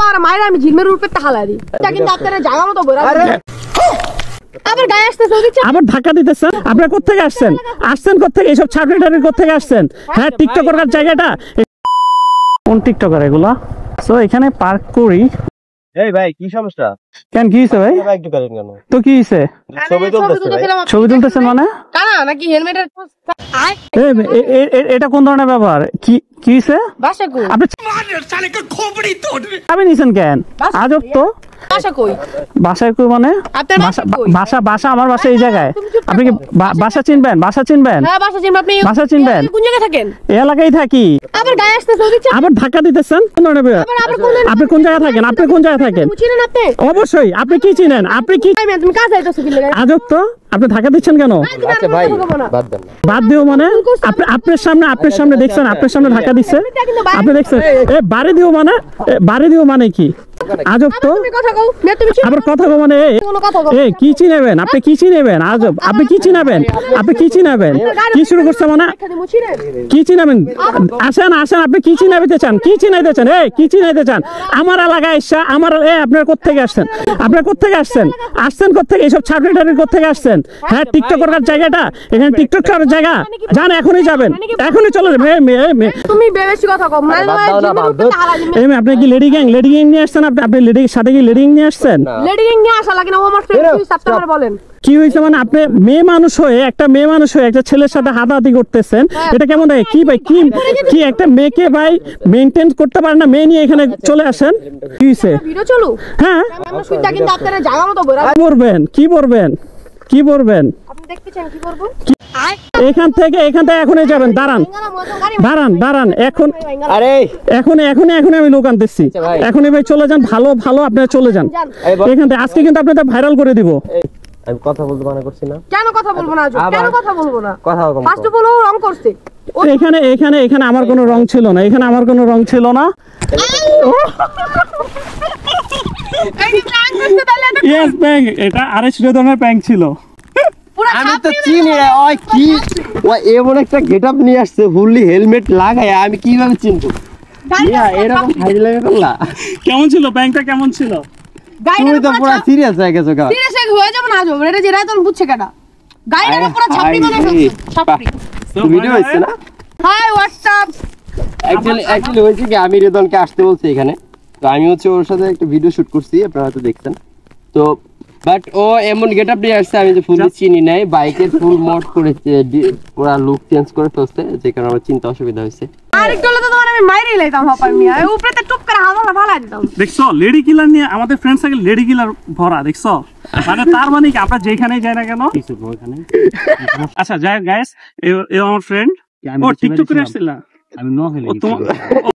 আর মায়ের আমি ঝিলমের উপরে হালা দিই এটা কিন্তু আপনারা জায়গা মতো বড় আবার গায়ে আসতেছে আবার ধাক্কা দিতেছেন। আপনারা কোত্থেকে আসছেন? আসছেন কোত্থেকে? এইসব ছাত্রীটারির কোত্থেকে আসছেন? হ্যাঁ, টিকটক করার জায়গাটা কোন টিকটকার এগুলা? সো এখানে পার্ক করি। এই ভাই কি সমস্যা? কেন কি হইছে ভাই? বাইক ঢুকালেন কেন? তো কি হইছে? ছবি তুলতেছেন মানে? কানা নাকি হেলমেটের এটা কোন ধরনের ব্যাপার? কি কি হইছে? বাসা কই? আপনি চাবি নিছেন কেন? আজব তো। বাসা কই? বাসায় কই মানে? বাসা আমার বাসা এই জায়গায়। আপনি কি বাসা চিনবেন? বাসা চিনবেন? হ্যাঁ বাসা চিনবেন। আপনি বাসা চিনবেন? কোন জায়গায় থাকেন? এই এলাকায় থাকি। আবার গায়ে আসতেছে আবার ধাক্কা দিতেছেন। আপনি কোন জায়গায় থাকেন? আপনি কোন জায়গায় থাকেন? চিনেন আপনি? অবশ্যই। আপনি কি চিনেন? আপনি কি? তুমি কাজ যাইতেছো কি লাগা? আজব তো। আপনি ধাক্কা দিচ্ছেন কেন? আচ্ছা ভাই বাদ দেন। বাদ দিও মানে? আপনার সামনে দেখছেন? আপনার সামনে ধাক্কা দিচ্ছে আপনি দেখছেন? বাড়ি দিও মানে? বাড়ি দিও মানে কি? আজব তো। আবার কথা কও মানে? কি চিনেবেন? আপনি কি চিনেবেন? আজব। আপনি কি চিনাবেন? আপনি কি চিনাবেন? কি শুরু করছে মানে? কি চিনাবেন? আসেন আসেন। আপনি কি চিনাইতে চান? কি চিনাইতে চান? কি চিনাইতে চান? আমার এলাকায় এসা আমার আপনার কোত্থেকে আসছেন? আপনার কোত্থেকে আসছেন? আসছেন কোত্থেকে? এইসব ছাত্রীটারির কোত্থেকে আসছেন? হ্যাঁ, টিকটক করার জায়গাটা এখানে টিকটক করার জায়গা। যান, এখনই যাবেন, এখনই চলে যাবেন। তুমি বেশি কথা কম না। আপনি কি লেডি গ্যাং নিয়ে আসছেন? আপনি লেডির সাথে কি লেডি নিয়ে আসছেন? লেডি গ্যাং নিয়ে আসা লাগে না। ও আমার ফ্রেন্ড, তুই সাবস্ক্রাইবার বলেন কি হইছে মানে? আপনি মেয়ে মানুষ হয়ে একটা ছেলের সাথে হাতাহাতি করতেছেন, এটা কেমন হয়? কি ভাই কি একটা মেয়েকে ভাই মেইনটেইন করতে পারেন না? মেয়ে নিয়ে এখানে চলে আসেন। কি হইছে? ভিডিও চলু। হ্যাঁ, আমরা সুইটা কিন্তু আপনারা জায়গা মতো বড় কি বলবেন? আপনি দেখতে চান কি করব? এখান থেকে এখনই যাবেন। দাঁড়ান এখন। আরে এখনই আমি লোক আনতেছি। এখনই ভাই চলে যান। ভালো আপনারা চলে যান এখান থেকে। আজকে কিন্তু আপনাদের ভাইরাল করে দিব। আমি কথা বলতে মানা করছি না। কেন কথা বলবো না? কেন কথা বলবো না? কথা কম। ফার্স্ট অফ অল ও রং করছে। এখানে আমার কোনো রং ছিল না। এখানে আমার কোনো রং ছিল না। ইয়েস ব্যাংক, এটা আরেশ রেদনের ব্যাংক ছিল। আমি তো চিনি রে। ওই কি ওই এমন একটা গেটআপ নিয়ে আসছে, ফুললি হেলমেট লাগায়। আমি কিভাবে চিনব? এরকম ফাইল লাগা করলা। কেমন ছিল ব্যাংকটা? কেমন ছিল? তুমি তো পুরো সিরিয়াস হয়ে গেছো। সিরিয়াস হয়ে যাব না? আজব এটা যে রাতন বুঝছে কেডা? গাইডারে পুরো ছাপড়ি বানাই ফেলছে। ছাপড়ি ভিডিও হইছে না? High WhatsApp. অ্যাকচুয়ালি হইছে কি, আমি রেদনকে আসতে বলছি এখানে। তো আমি ওর সাথে একটা ভিডিও শুট করছি, আপনারা হয়তো দেখছেন। তো বাট ও এমন গেটআপ নিয়ে আসছে, আমি তো ফুল চিনি নাই। বাইকের ফুল মোড করেছে, পুরো লুক চেঞ্জ করে ফেলছে, যে কারণে আমার চিন্তা অসুবিধা হয়েছে। আরেক ডলে তো তোমার আমি মাইরেই লাইতাম হপার মিয়া। এই উপরেতে টুপ করে হামলা ফালাই দিতাম। দেখছো লেডি কিলার নিয়ে আমাদের ফ্রেন্ড সার্কেল লেডি কিলার ভরা। দেখছো মানে তার মানে কি আমরা যেখানেই যাই না কেন কিছু ওখানে। আচ্ছা যাই গাইস, এ আমার ফ্রেন্ড। ও টিকটক করে আসছিল। আমি ন হইলে